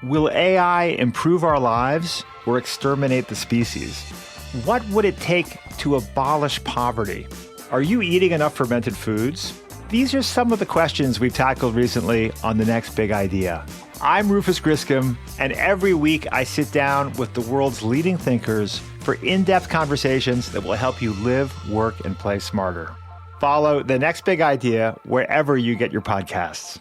Will AI improve our lives or exterminate the species? What would it take to abolish poverty? Are you eating enough fermented foods? These are some of the questions we've tackled recently on The Next Big Idea. I'm Rufus Griscom, and every week I sit down with the world's leading thinkers for in-depth conversations that will help you live, work, and play smarter. Follow The Next Big Idea wherever you get your podcasts.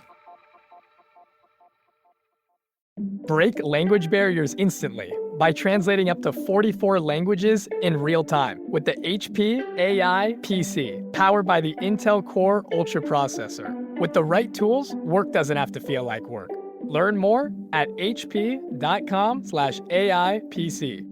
Break language barriers instantly by translating up to 44 languages in real time with the HP AI PC, powered by the Intel Core Ultra processor. With the right tools, work doesn't have to feel like work. Learn more at hp.com/AI PC.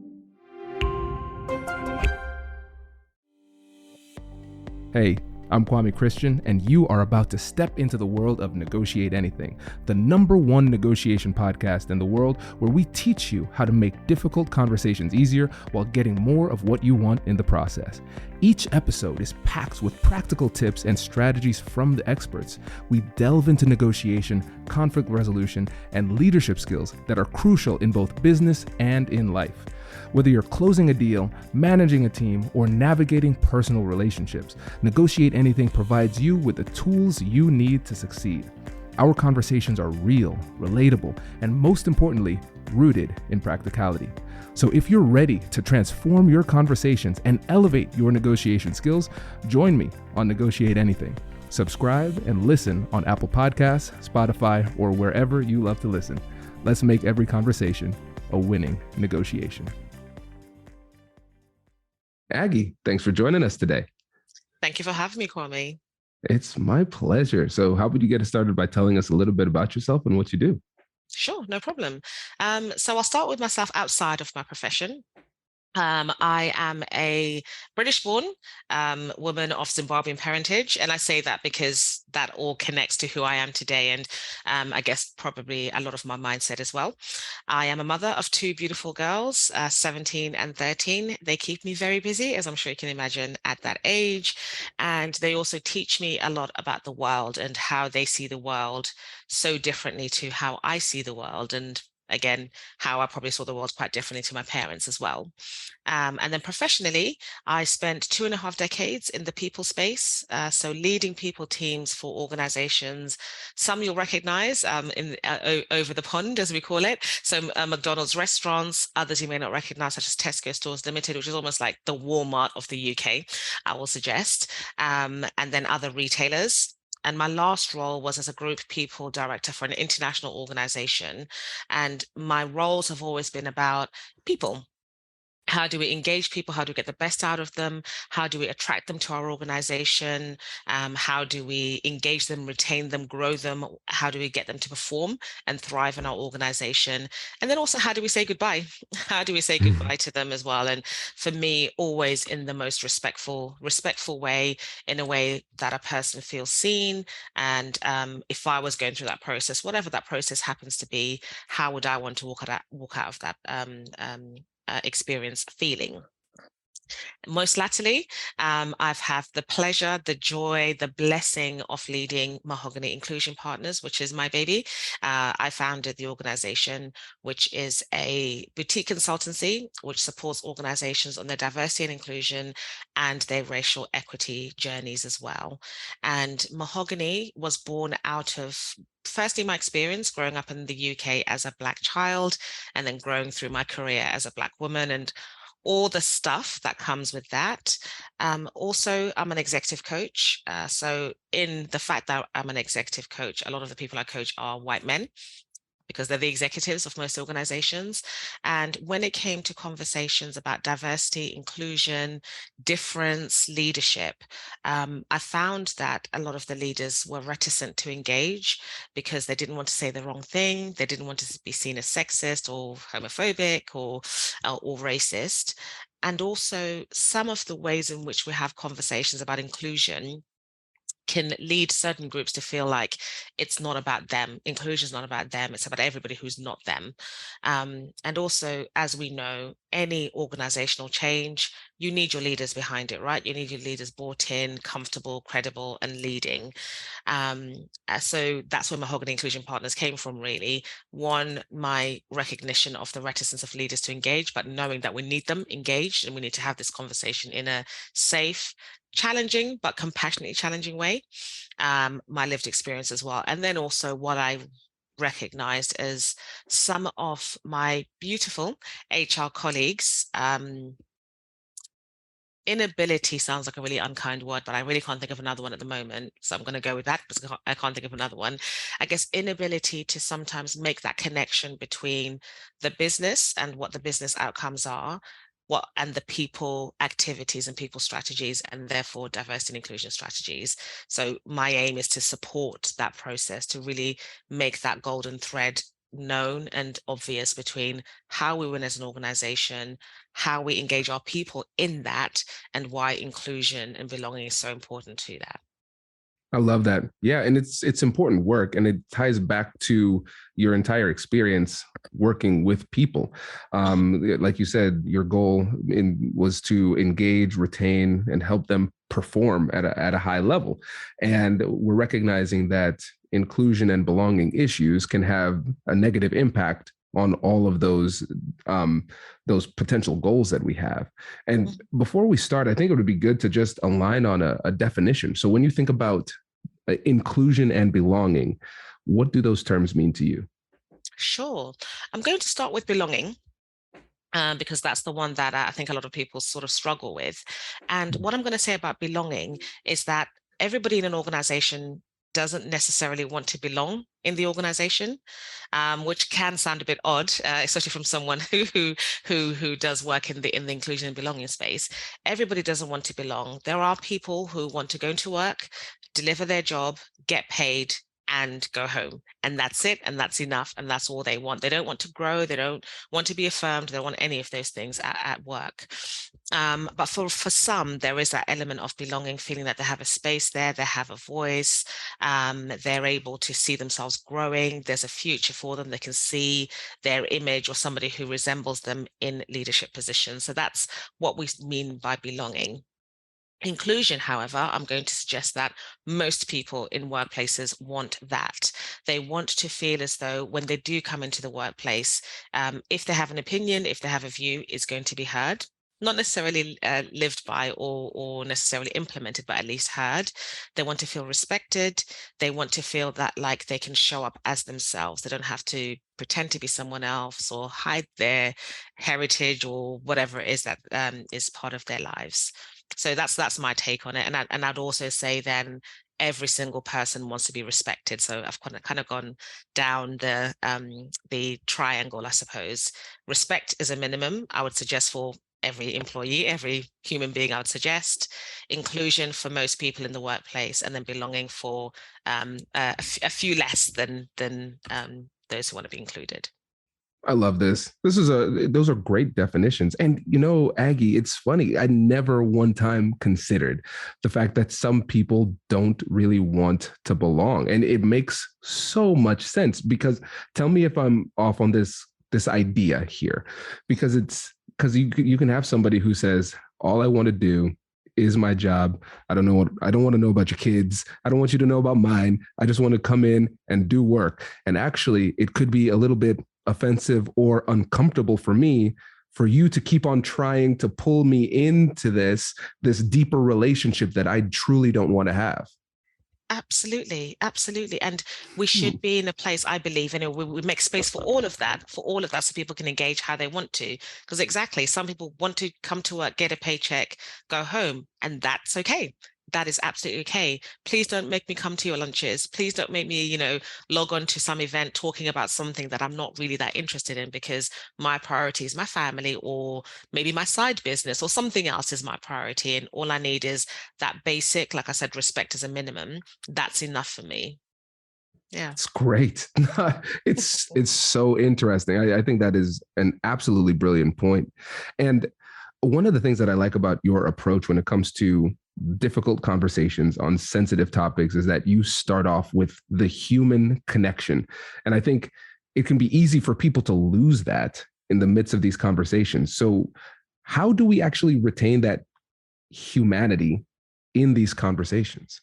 Hey, I'm Kwame Christian, and you are about to step into the world of Negotiate Anything, the #1 negotiation podcast in the world, where we teach you how to make difficult conversations easier while getting more of what you want in the process. Each episode is packed with practical tips and strategies from the experts. We delve into negotiation, conflict resolution, and leadership skills that are crucial in both business and in life. Whether you're closing a deal, managing a team, or navigating personal relationships, Negotiate Anything provides you with the tools you need to succeed. Our conversations are real, relatable, and most importantly, rooted in practicality. So if you're ready to transform your conversations and elevate your negotiation skills, join me on Negotiate Anything. Subscribe and listen on Apple Podcasts, Spotify, or wherever you love to listen. Let's make every conversation a winning negotiation. Aggie, thanks for joining us today. Thank you for having me, Kwame. It's my pleasure. So how would you get us started by telling us a little bit about yourself and what you do? Sure, no problem. So I'll start with myself outside of my profession. I am a British-born woman of Zimbabwean parentage, and I say that because that all connects to who I am today, and I guess probably a lot of my mindset as well. I am a mother of 2 beautiful girls, 17 and 13. They keep me very busy, as I'm sure you can imagine, at that age, and they also teach me a lot about the world and how they see the world so differently to how I see the world, and again, how I probably saw the world quite differently to my parents as well. And then professionally, I spent 2.5 decades in the people space, so leading people teams for organizations. Some you'll recognize over the pond, as we call it. So McDonald's restaurants, others you may not recognize, such as Tesco Stores Limited, which is almost like the Walmart of the UK, I will suggest, and then other retailers. And my last role was as a group people director for an international organization. And my roles have always been about people. How do we engage people? How do we get the best out of them? How do we attract them to our organization? How do we engage them, retain them, grow them? How do we get them to perform and thrive in our organization? And then also, how do we say goodbye? How do we say goodbye to them as well? And for me, always in the most respectful way, in a way that a person feels seen. And if I was going through that process, whatever that process happens to be, how would I want to walk out of that experience feeling? Most latterly, I've had the pleasure, the joy, the blessing of leading Mahogany Inclusion Partners, which is my baby. I founded the organization, which is a boutique consultancy, which supports organizations on their diversity and inclusion and their racial equity journeys as well. And Mahogany was born out of firstly, my experience growing up in the UK as a Black child, and then growing through my career as a Black woman and all the stuff that comes with that. Also, I'm an executive coach. So in the fact that I'm an executive coach, a lot of the people I coach are white men, because they're the executives of most organizations. And when it came to conversations about diversity, inclusion, difference, leadership, I found that a lot of the leaders were reticent to engage because they didn't want to say the wrong thing. They didn't want to be seen as sexist or homophobic or racist. And also some of the ways in which we have conversations about inclusion can lead certain groups to feel like it's not about them. Inclusion is not about them. It's about everybody who's not them. And also, as we know, any organizational change, you need your leaders behind it, right? You need your leaders bought in, comfortable, credible, and leading. So that's where Mahogany Inclusion Partners came from, really. One, my recognition of the reticence of leaders to engage, but knowing that we need them engaged and we need to have this conversation in a safe, challenging, but compassionately challenging way. My lived experience as well. And then also what I recognized as some of my beautiful HR colleagues, inability sounds like a really unkind word, but I really can't think of another one at the moment. So I'm going to go with that because I can't think of another one. I guess inability to sometimes make that connection between the business and what the business outcomes are, and the people activities and people strategies, and therefore diversity and inclusion strategies. So my aim is to support that process, to really make that golden thread known and obvious between how we win as an organization, how we engage our people in that, and why inclusion and belonging is so important to that. I love that. Yeah, and it's important work, and it ties back to your entire experience working with people. Like you said, your goal was to engage, retain, and help them perform at a high level. And we're recognizing that inclusion and belonging issues can have a negative impact on all of those potential goals that we have. And before we start, I think it would be good to just align on a definition. So when you think about inclusion and belonging, what do those terms mean to you? Sure. I'm going to start with belonging. Because that's the one that I think a lot of people sort of struggle with. And what I'm going to say about belonging is that everybody in an organization doesn't necessarily want to belong in the organization, which can sound a bit odd, especially from someone who does work in the inclusion and belonging space. Everybody doesn't want to belong. There are people who want to go into work, deliver their job, get paid, and go home. And that's it. And that's enough. And that's all they want. They don't want to grow. They don't want to be affirmed. They don't want any of those things at work. But for some, there is that element of belonging, feeling that they have a space there, they have a voice, they're able to see themselves growing. There's a future for them. They can see their image or somebody who resembles them in leadership positions. So that's what we mean by belonging. Inclusion, however, I'm going to suggest that most people in workplaces want that. They want to feel as though when they do come into the workplace, if they have an opinion, if they have a view, it's going to be heard. Not necessarily lived by or necessarily implemented, but at least heard. They want to feel respected. They want to feel that like they can show up as themselves. They don't have to pretend to be someone else or hide their heritage or whatever it is that is part of their lives. So that's my take on it. And I'd also say then every single person wants to be respected. So I've kind of gone down the triangle, I suppose. Respect is a minimum, I would suggest, for every employee, every human being, I would suggest. Inclusion for most people in the workplace, and then belonging for a few less than those who want to be included. I love this. Those are great definitions. And, Aggie, it's funny. I never one time considered the fact that some people don't really want to belong. And it makes so much sense, because tell me if I'm off on this idea here, because you can have somebody who says, all I want to do is my job. I don't want to know about your kids. I don't want you to know about mine. I just want to come in and do work. And actually, it could be a little bit offensive or uncomfortable for me, for you to keep on trying to pull me into this deeper relationship that I truly don't want to have. Absolutely. And we should be in a place, I believe, we make space for all of that, so people can engage how they want to. Because exactly, some people want to come to work, get a paycheck, go home, and that's okay. That is absolutely okay. Please don't make me come to your lunches. Please don't make me, log on to some event talking about something that I'm not really that interested in, because my priority is my family, or maybe my side business, or something else is my priority. And all I need is that basic, like I said, respect as a minimum. That's enough for me. Yeah. It's great. It's so interesting. I think that is an absolutely brilliant point. And one of the things that I like about your approach when it comes to difficult conversations on sensitive topics is that you start off with the human connection. And I think it can be easy for people to lose that in the midst of these conversations. So how do we actually retain that humanity in these conversations?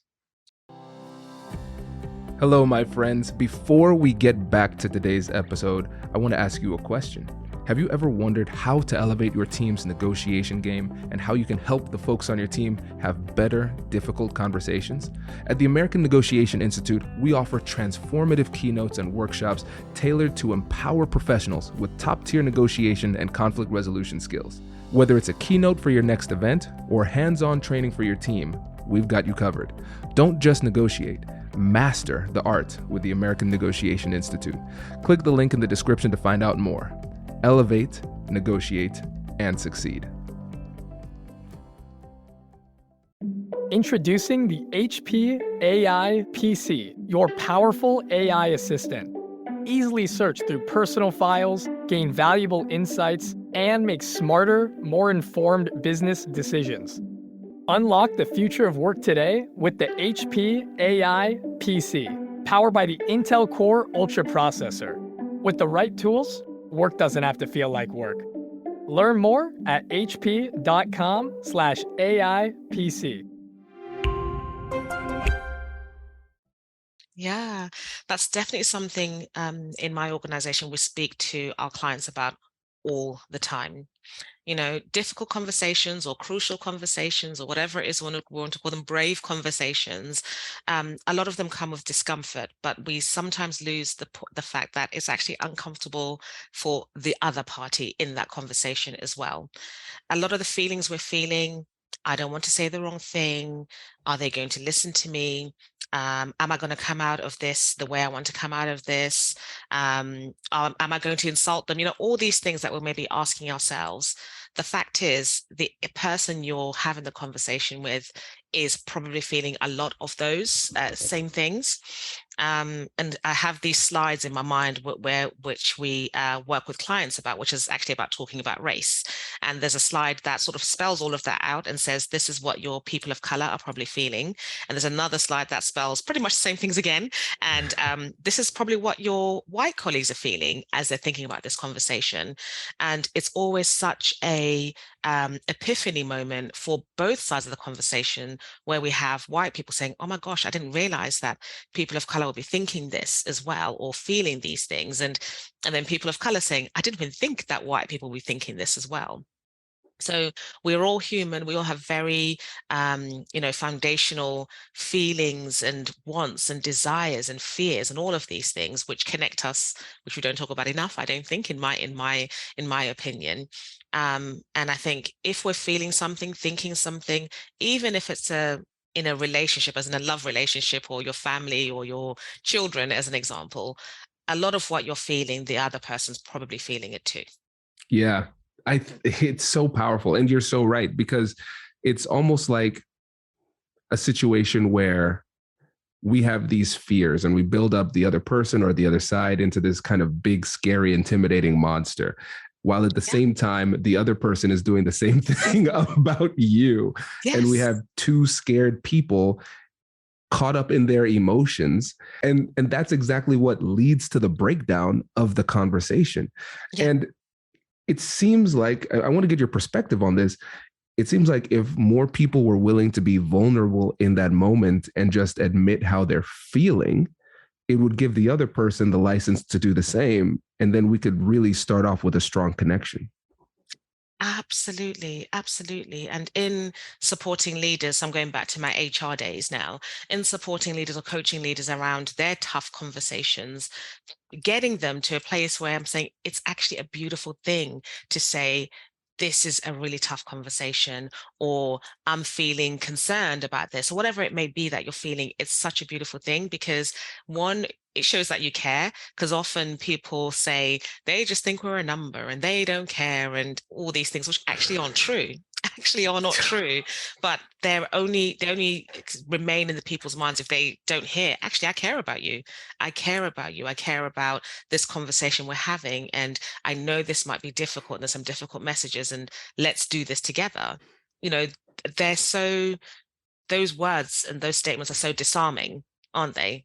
Hello, my friends. Before we get back to today's episode, I want to ask you a question. Have you ever wondered how to elevate your team's negotiation game and how you can help the folks on your team have better, difficult conversations? At the American Negotiation Institute, we offer transformative keynotes and workshops tailored to empower professionals with top-tier negotiation and conflict resolution skills. Whether it's a keynote for your next event or hands-on training for your team, we've got you covered. Don't just negotiate. Master the art with the American Negotiation Institute. Click the link in the description to find out more. Elevate, negotiate, and succeed. Introducing the HP AI PC, your powerful AI assistant. Easily search through personal files, gain valuable insights, and make smarter, more informed business decisions. Unlock the future of work today with the HP AI PC, powered by the Intel Core Ultra processor. With the right tools, work doesn't have to feel like work. Learn more at hp.com/AIPC. Yeah, that's definitely something in my organization we speak to our clients about all the time. You know, difficult conversations or crucial conversations or whatever it is we want to call them, brave conversations. A lot of them come with discomfort, but we sometimes lose the fact that it's actually uncomfortable for the other party in that conversation as well. A lot of the feelings we're feeling, I don't want to say the wrong thing. Are they going to listen to me? Am I going to come out of this the way I want to come out of this? Am I going to insult them? You know, all these things that we're maybe asking ourselves. The fact is, the person you're having the conversation with is probably feeling a lot of those same things. And I have these slides in my mind which we work with clients about, which is actually about talking about race. And there's a slide that sort of spells all of that out and says, this is what your people of color are probably feeling. And there's another slide that spells pretty much the same things again. And this is probably what your white colleagues are feeling as they're thinking about this conversation. And it's always such a epiphany moment for both sides of the conversation, where we have white people saying, oh my gosh, I didn't realize that people of color will be thinking this as well, or feeling these things. And then people of color saying, I didn't even think that white people will be thinking this as well. So we're all human. We all have very, foundational feelings and wants and desires and fears and all of these things which connect us, which we don't talk about enough, I don't think, in my opinion. And I think if we're feeling something, thinking something, even if it's in a relationship, as in a love relationship, or your family or your children, as an example, a lot of what you're feeling, the other person's probably feeling it too. Yeah, it's so powerful. And you're so right, because it's almost like a situation where we have these fears and we build up the other person or the other side into this kind of big, scary, intimidating monster, while at the same time, the other person is doing the same thing about you. Yes. And we have two scared people caught up in their emotions. And that's exactly what leads to the breakdown of the conversation. Yeah. And it seems like, I want to get your perspective on this. It seems like if more people were willing to be vulnerable in that moment and just admit how they're feeling, it would give the other person the license to do the same. And then we could really start off with a strong connection. Absolutely, absolutely. And in supporting leaders, I'm going back to my HR days now, in supporting leaders or coaching leaders around their tough conversations, getting them to a place where I'm saying it's actually a beautiful thing to say, this is a really tough conversation, or I'm feeling concerned about this, or whatever it may be that you're feeling. It's such a beautiful thing, because one, it shows that you care, because often people say they just think we're a number and they don't care and all these things, which actually aren't true. Actually are not true, but they only remain in the people's minds if they don't hear, actually, I care about you. I care about you. I care about this conversation we're having. And I know this might be difficult. And there's some difficult messages, and let's do this together. You know, they're so those words and those statements are so disarming, aren't they?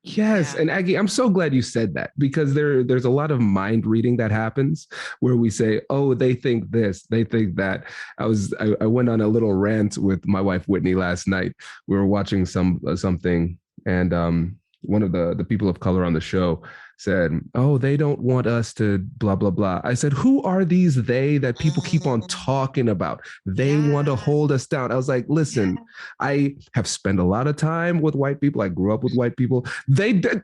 Yes, Yeah. and Aggie, I'm so glad you said that, because there's a lot of mind reading that happens where we say, "Oh, they think this, they think that." I went on a little rant with my wife Whitney last night. We were watching something, and one of the people of color on the show said, "Oh, they don't want us to blah blah blah." I said, "Who are these they that people keep on talking about? They want to hold us down." I was like, "Listen, I have spent a lot of time with white people. I grew up with white people. They don't.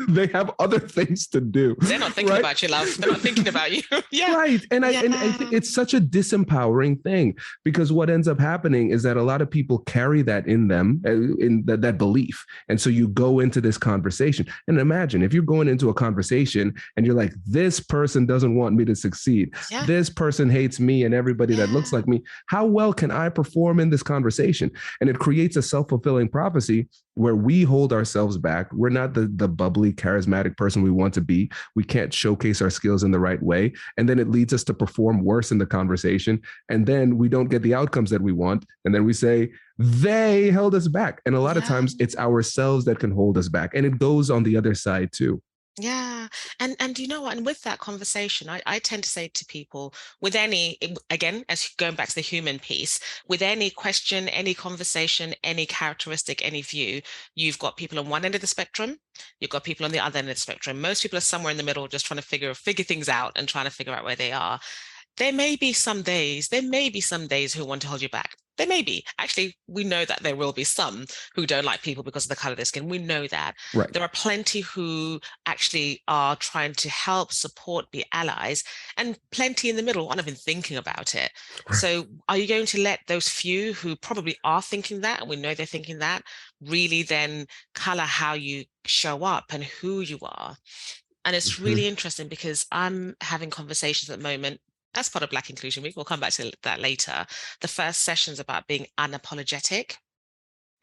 They have other things to do. They're not thinking about you, love. They're not thinking about you." Yeah. Right. And I think it's such a disempowering thing, because what ends up happening is that a lot of people carry that in them, in that belief. And so you go into this conversation, and imagine if you're going into a conversation and you're like, "This person doesn't want me to succeed. This person hates me and everybody that looks like me. How well can I perform in this conversation?" And it creates a self-fulfilling prophecy where we hold ourselves back. We're not the bubbly, charismatic person we want to be. We can't showcase our skills in the right way. And then it leads us to perform worse in the conversation. And then we don't get the outcomes that we want. And then we say, "They held us back." And a lot of times it's ourselves that can hold us back. And it goes on the other side too. Yeah. And you know what? And with that conversation, I tend to say to people, with any, again, as going back to the human piece, with any question, any conversation, any characteristic, any view, you've got people on one end of the spectrum, you've got people on the other end of the spectrum. Most people are somewhere in the middle, just trying to figure things out and trying to figure out where they are. There may be some days who want to hold you back. There may be. Actually, we know that there will be some who don't like people because of the color of their skin. We know that. Right. There are plenty who actually are trying to help, support, be allies, and plenty in the middle aren't even thinking about it. Right. So are you going to let those few who probably are thinking that, and we know they're thinking that, really then color how you show up and who you are? And it's really interesting, because I'm having conversations at the moment as part of Black Inclusion Week. We'll come back to that later. The first session's about being unapologetic.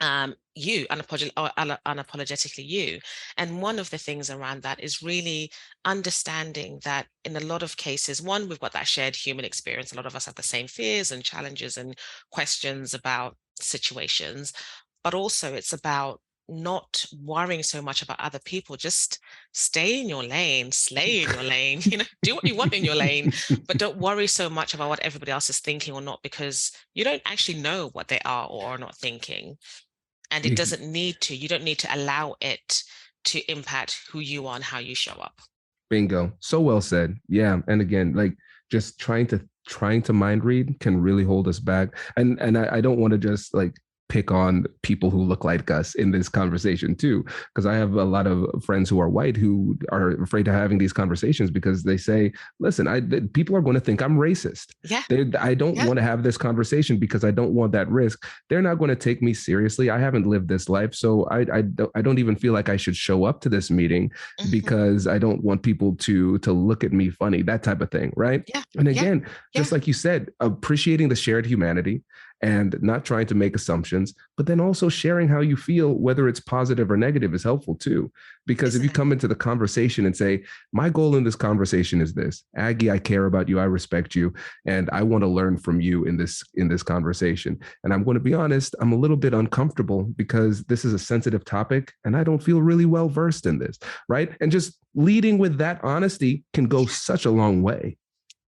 Unapologetically you. And one of the things around that is really understanding that in a lot of cases, one, we've got that shared human experience. A lot of us have the same fears and challenges and questions about situations, but also it's about not worrying so much about other people. Just stay in your lane, slay in your lane, do what you want in your lane, but don't worry so much about what everybody else is thinking or not, because you don't actually know what they are or are not thinking. And it doesn't need to. You don't need to allow it to impact who you are and how you show up. Bingo. So well said. Yeah. And again, like, just trying to mind read can really hold us back. And I don't want to just like pick on people who look like us in this conversation too, because I have a lot of friends who are white who are afraid of having these conversations because they say, "Listen, people are going to think I'm racist. Yeah. I don't want to have this conversation because I don't want that risk. They're not going to take me seriously. I haven't lived this life, so I don't even feel like I should show up to this meeting because I don't want people to look at me funny," that type of thing, right? Yeah. And again, just like you said, appreciating the shared humanity and not trying to make assumptions, but then also sharing how you feel, whether it's positive or negative, is helpful too. Because if you come into the conversation and say, "My goal in this conversation is this, Aggie, I care about you, I respect you, and I want to learn from you in this conversation. And I'm going to be honest, I'm a little bit uncomfortable because this is a sensitive topic and I don't feel really well versed in this," right? And just leading with that honesty can go such a long way.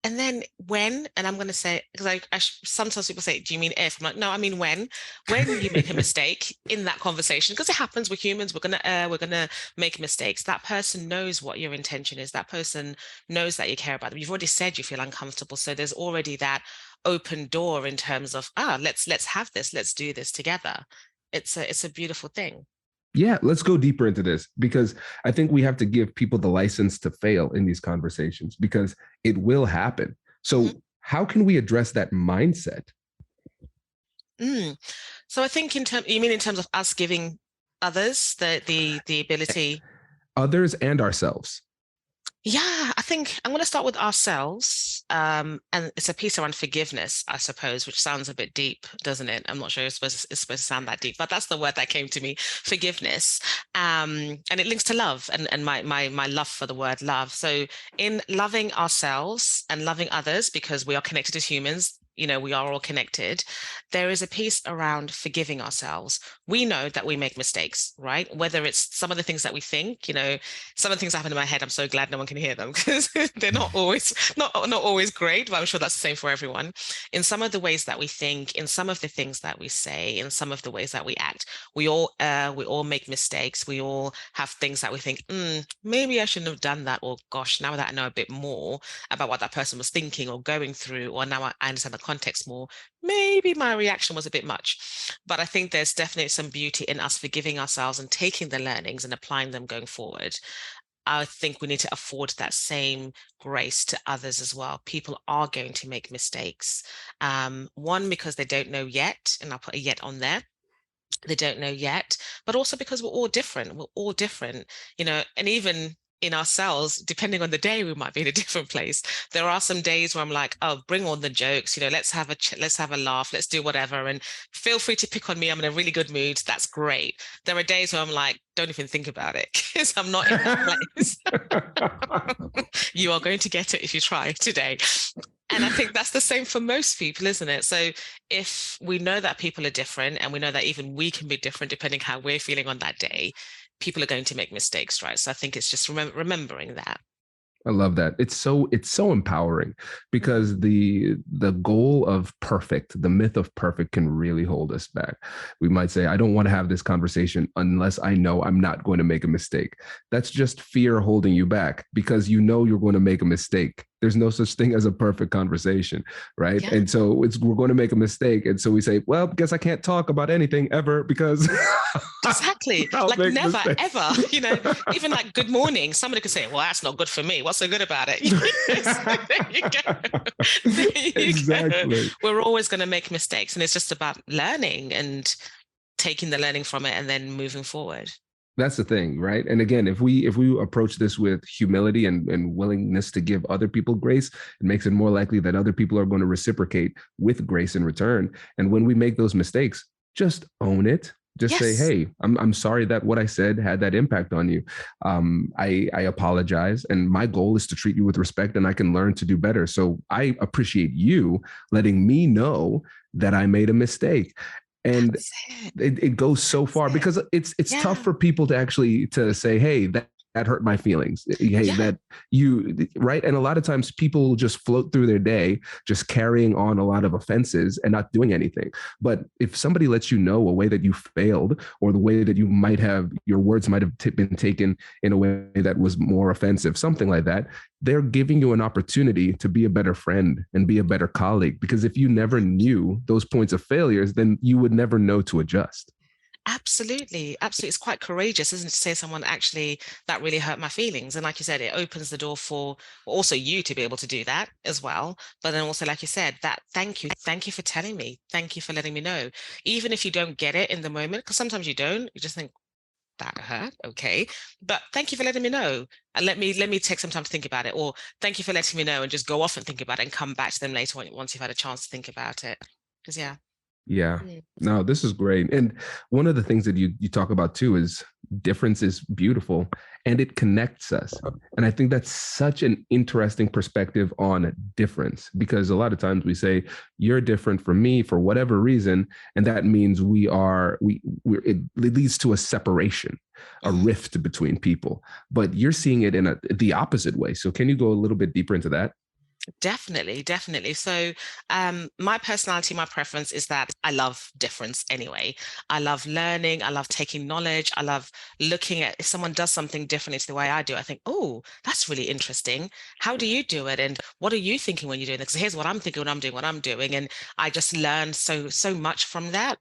And then and I'm going to say, because sometimes people say, "Do you mean if?" I'm like, no, I mean when you make a mistake in that conversation, because it happens, we're humans, we're going to make mistakes. That person knows what your intention is. That person knows that you care about them. You've already said you feel uncomfortable. So there's already that open door in terms of, let's have this, let's do this together. It's a beautiful thing. Yeah, let's go deeper into this, because I think we have to give people the license to fail in these conversations, because it will happen. So how can we address that mindset? So I think in terms of us giving others the ability. Others and ourselves. Yeah, I think I'm going to start with ourselves. And it's a piece around forgiveness, I suppose, which sounds a bit deep, doesn't it? I'm not sure it's supposed to sound that deep, but that's the word that came to me, forgiveness. And it links to love and my love for the word love. So in loving ourselves and loving others, because we are connected as humans, we are all connected, there is a piece around forgiving ourselves. We know that we make mistakes, right? Whether it's some of the things that we think, some of the things that happen in my head, I'm so glad no one can hear them because they're not always great, but I'm sure that's the same for everyone. In some of the ways that we think, in some of the things that we say, in some of the ways that we act, we all make mistakes. We all have things that we think, maybe I shouldn't have done that, or gosh, now that I know a bit more about what that person was thinking or going through, or now I understand the context more, maybe my reaction was a bit much. But I think there's definitely some beauty in us forgiving ourselves and taking the learnings and applying them going forward. I think we need to afford that same grace to others as well. People are going to make mistakes. One, because they don't know yet, and I'll put a yet on there. They don't know yet, but also because we're all different. We're all different, and even in ourselves, depending on the day, we might be in a different place. There are some days where I'm like, oh, bring on the jokes, let's have a laugh, let's do whatever. And feel free to pick on me. I'm in a really good mood. That's great. There are days where I'm like, don't even think about it because I'm not in that place. You are going to get it if you try today. And I think that's the same for most people, isn't it? So if we know that people are different and we know that even we can be different depending how we're feeling on that day, people are going to make mistakes, right? So I think it's just remembering that. I love that. It's so empowering because the goal of perfect, the myth of perfect can really hold us back. We might say, I don't want to have this conversation unless I know I'm not going to make a mistake. That's just fear holding you back because you're going to make a mistake. There's no such thing as a perfect conversation, right? Yeah. And so we're going to make a mistake. And so we say, well, guess I can't talk about anything ever because exactly. Like never, mistakes. Ever, even like good morning, somebody could say, well, that's not good for me. What's so good about it? There you go. There you exactly. Go. We're always going to make mistakes. And it's just about learning and taking the learning from it and then moving forward. That's the thing, right? And again, if we approach this with humility and willingness to give other people grace, it makes it more likely that other people are going to reciprocate with grace in return. And when we make those mistakes, just own it. Just say, hey, I'm sorry that what I said had that impact on you. I apologize. And my goal is to treat you with respect and I can learn to do better. So I appreciate you letting me know that I made a mistake. And it goes so far because it's tough for people to actually to say, hey, that hurt my feelings. Hey, that you, right? And a lot of times people just float through their day, just carrying on a lot of offenses and not doing anything. But if somebody lets you know a way that you failed or the way that you might have, your words might have been taken in a way that was more offensive, something like that, they're giving you an opportunity to be a better friend and be a better colleague. Because if you never knew those points of failures, then you would never know to adjust. Absolutely. It's quite courageous, isn't it, to say someone actually that really hurt my feelings. And like you said, it opens the door for also you to be able to do that as well. But then also, like you said, that thank you for telling me, thank you for letting me know, even if you don't get it in the moment, because sometimes you don't, you just think that hurt, okay, but thank you for letting me know, and let me take some time to think about it, or thank you for letting me know, and just go off and think about it and come back to them later once you've had a chance to think about it. Because Yeah, no, this is great. And one of the things that you talk about too is difference is beautiful and it connects us. And I think that's such an interesting perspective on difference, because a lot of times we say you're different from me for whatever reason. And that means it leads to a separation, a rift between people, but you're seeing it in the opposite way. So can you go a little bit deeper into that? Definitely. So my personality, my preference is that I love difference anyway. I love learning. I love taking knowledge. I love looking at if someone does something differently to the way I do. I think, oh, that's really interesting. How do you do it? And what are you thinking when you're doing this? Here's what I'm thinking when I'm doing what I'm doing. And I just learned so much from that.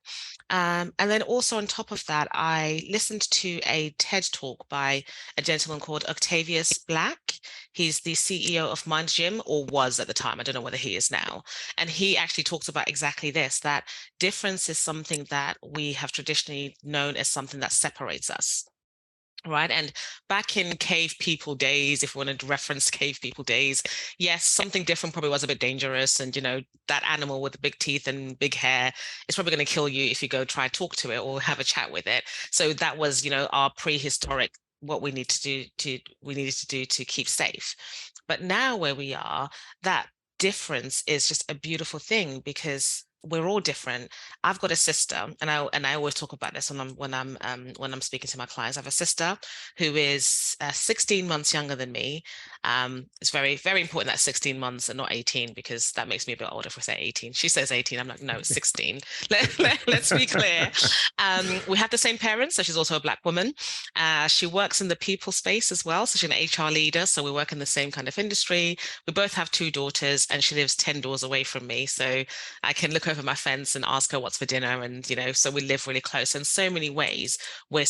And then also on top of that, I listened to a TED talk by a gentleman called Octavius Black. He's the CEO of Mind Gym, or was at the time. I don't know whether he is now. And he actually talks about exactly this, that difference is something that we have traditionally known as something that separates us. Right. And back in cave people days, if we want to reference cave people days, yes, something different probably was a bit dangerous. And, that animal with the big teeth and big hair is probably going to kill you if you go try and talk to it or have a chat with it. So that was, our prehistoric, what we needed to do to keep safe. But now where we are, that difference is just a beautiful thing because we're all different. I've got a sister, and I always talk about this when I'm speaking to my clients. I have a sister who is 16 months younger than me. It's very, very important that 16 months and not 18, because that makes me a bit older if we say 18. She says 18. I'm like, no, it's 16. Let's be clear. We have the same parents, so she's also a Black woman. She works in the people space as well, so she's an HR leader. So we work in the same kind of industry. We both have 2 daughters, and she lives 10 doors away from me. So I can look over my fence and ask her what's for dinner, and so we live really close. In so many ways, we're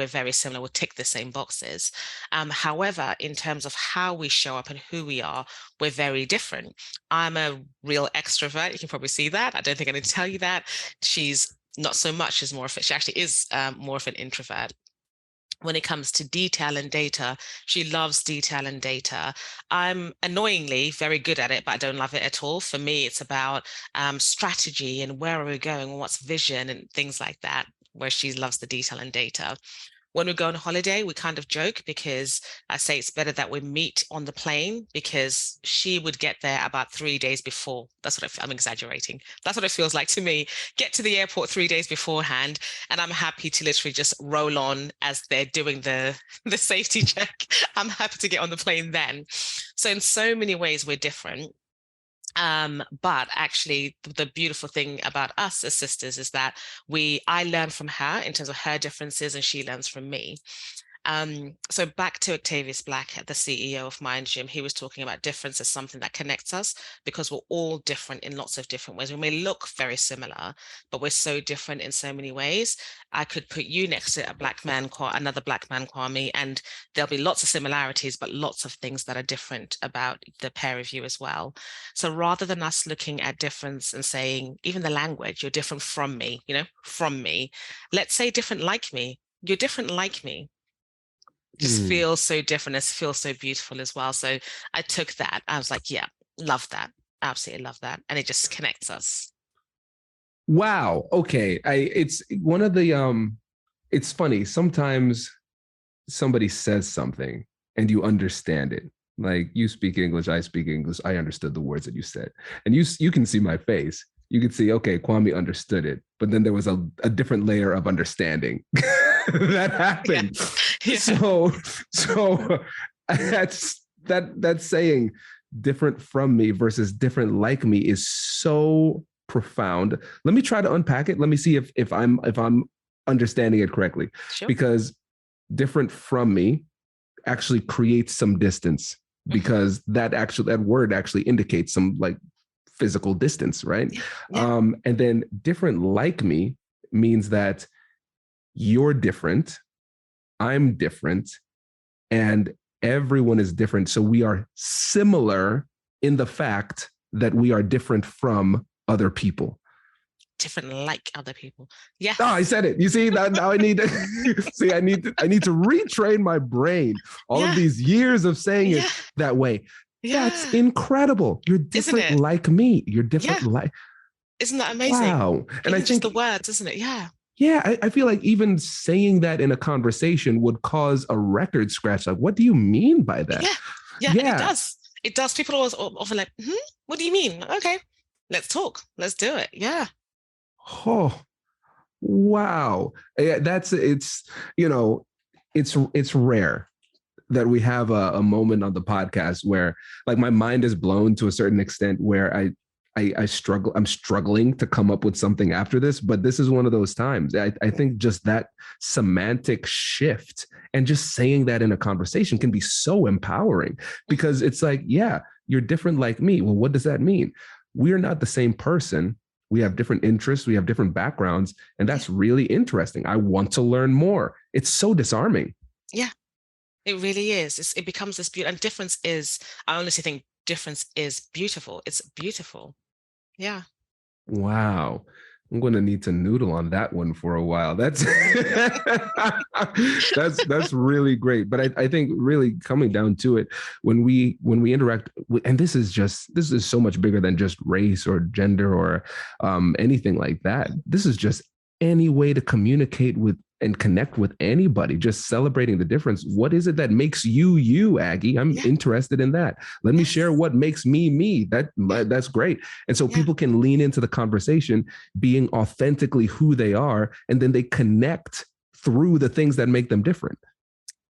very similar. We tick the same boxes. However, in terms of how we show up and who we are, we're very different. I'm a real extrovert. You can probably see that. I don't think I need to tell you that. She's not so much. She actually is more of an introvert. When it comes to detail and data, she loves detail and data. I'm annoyingly very good at it, but I don't love it at all. For me, it's about strategy and where are we going, what's vision and things like that, where she loves the detail and data. When we go on holiday, we kind of joke because I say it's better that we meet on the plane, because she would get there about 3 days before. That's what I'm exaggerating. That's what it feels like to me. Get to the airport 3 days beforehand, and I'm happy to literally just roll on as they're doing the safety check. I'm happy to get on the plane then. So in so many ways, we're different. But actually, the beautiful thing about us as sisters is that I learn from her in terms of her differences, and she learns from me. So back to Octavius Black, the CEO of Mind Gym, he was talking about difference as something that connects us, because we're all different in lots of different ways. We may look very similar, but we're so different in so many ways. I could put you next to another Black man, Kwame, and there'll be lots of similarities, but lots of things that are different about the pair of you as well. So rather than us looking at difference and saying, even the language, you're different from me, from me, let's say different like me. You're different like me. Just feels so different. It feels so beautiful as well. So I took that. I was like, yeah, love that. Absolutely love that. And it just connects us. Wow. Okay. It's one of the, it's funny. Sometimes somebody says something and you understand it. Like, you speak English, I speak English. I understood the words that you said. And you can see my face. You could see, okay, Kwame understood it. But then there was a different layer of understanding that happened. Yeah. So that's saying different from me versus different like me is so profound. Let me try to unpack it. Let me see if I'm understanding it correctly. Sure. Because different from me actually creates some distance, because that word actually indicates some like physical distance, right? Yeah. And then different like me means that you're different, I'm different, and everyone is different. So we are similar in the fact that we are different from other people. Different like other people. Yeah. Oh, I said it. You see, now I need to see. I need to retrain my brain. All of these years of saying it that way. Yeah. That's incredible. You're different like me. You're different like. Isn't that amazing? Wow. And I think just the words, isn't it? Yeah. Yeah, I feel like even saying that in a conversation would cause a record scratch. Like, what do you mean by that? Yeah. It does. It does. People always often like, what do you mean? Okay, let's talk. Let's do it. Yeah. Oh, wow. Yeah, it's rare that we have a moment on the podcast where like my mind is blown to a certain extent where I'm struggling to come up with something after this, but this is one of those times. I think just that semantic shift and just saying that in a conversation can be so empowering, because it's like, yeah, you're different like me. Well, what does that mean? We're not the same person. We have different interests. We have different backgrounds. And that's really interesting. I want to learn more. It's so disarming. Yeah, it really is. It becomes this beauty. And difference is, I honestly think difference is beautiful. It's beautiful. Yeah. Wow. I'm going to need to noodle on that one for a while. That's that's really great. But I think really coming down to it, when we interact, and this is so much bigger than just race or gender or anything like that. This is just any way to communicate with and connect with anybody, just celebrating the difference. What is it that makes you, you, Aggie? I'm interested in that. Let me share what makes me, me. That's great. And so people can lean into the conversation, being authentically who they are, and then they connect through the things that make them different.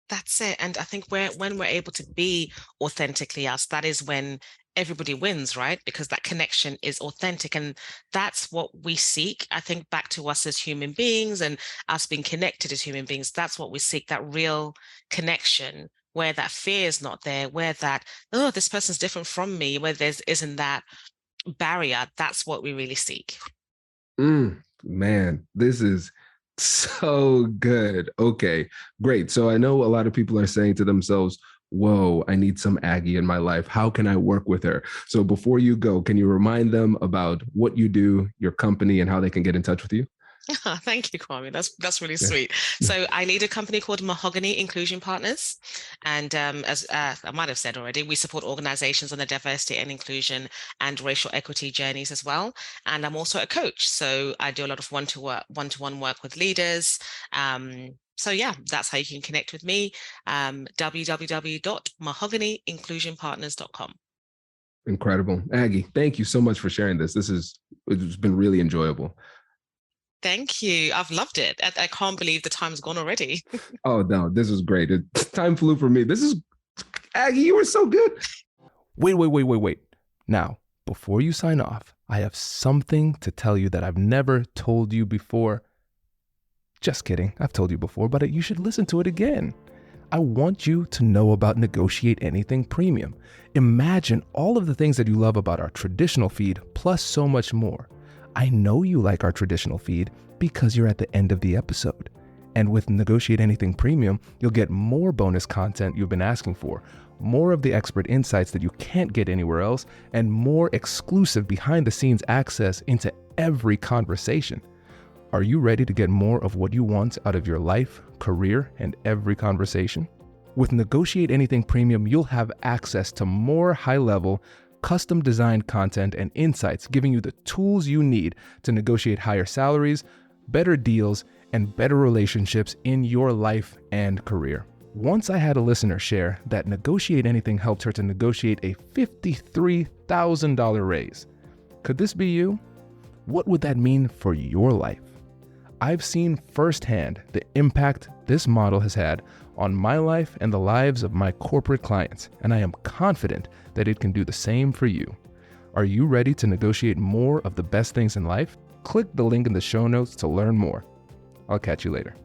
That's it. And I think when we're able to be authentically us, that is when everybody wins, right? Because that connection is authentic. And that's what we seek. I think back to us as human beings and us being connected as human beings, that's what we seek, that real connection where that fear is not there, where that, oh, this person's different from me, where isn't that barrier. That's what we really seek. Man, this is so good. Okay, great. So I know a lot of people are saying to themselves, whoa, I need some Aggie in my life. How can I work with her? So before you go, can you remind them about what you do, your company, and how they can get in touch with you? Thank you, Kwame. That's really sweet. So I lead a company called Mahogany Inclusion Partners. And as I might have said already, we support organizations on the diversity and inclusion and racial equity journeys as well. And I'm also a coach. So I do a lot of one-to-one work with leaders. So yeah, that's how you can connect with me. www.mahoganyinclusionpartners.com. Incredible. Aggie, thank you so much for sharing this. It's been really enjoyable. Thank you. I've loved it. I can't believe the time's gone already. Oh, no, this was great. Time flew for me. Aggie, you were so good. Wait. Now, before you sign off, I have something to tell you that I've never told you before. Just kidding. I've told you before, but you should listen to it again. I want you to know about Negotiate Anything Premium. Imagine all of the things that you love about our traditional feed, plus so much more. I know you like our traditional feed because you're at the end of the episode. And with Negotiate Anything Premium, you'll get more bonus content you've been asking for, more of the expert insights that you can't get anywhere else, and more exclusive behind-the-scenes access into every conversation. Are you ready to get more of what you want out of your life, career, and every conversation? With Negotiate Anything Premium, you'll have access to more high-level, custom-designed content and insights, giving you the tools you need to negotiate higher salaries, better deals, and better relationships in your life and career. Once I had a listener share that Negotiate Anything helped her to negotiate a $53,000 raise. Could this be you? What would that mean for your life? I've seen firsthand the impact this model has had on my life and the lives of my corporate clients, and I am confident that it can do the same for you. Are you ready to negotiate more of the best things in life? Click the link in the show notes to learn more. I'll catch you later.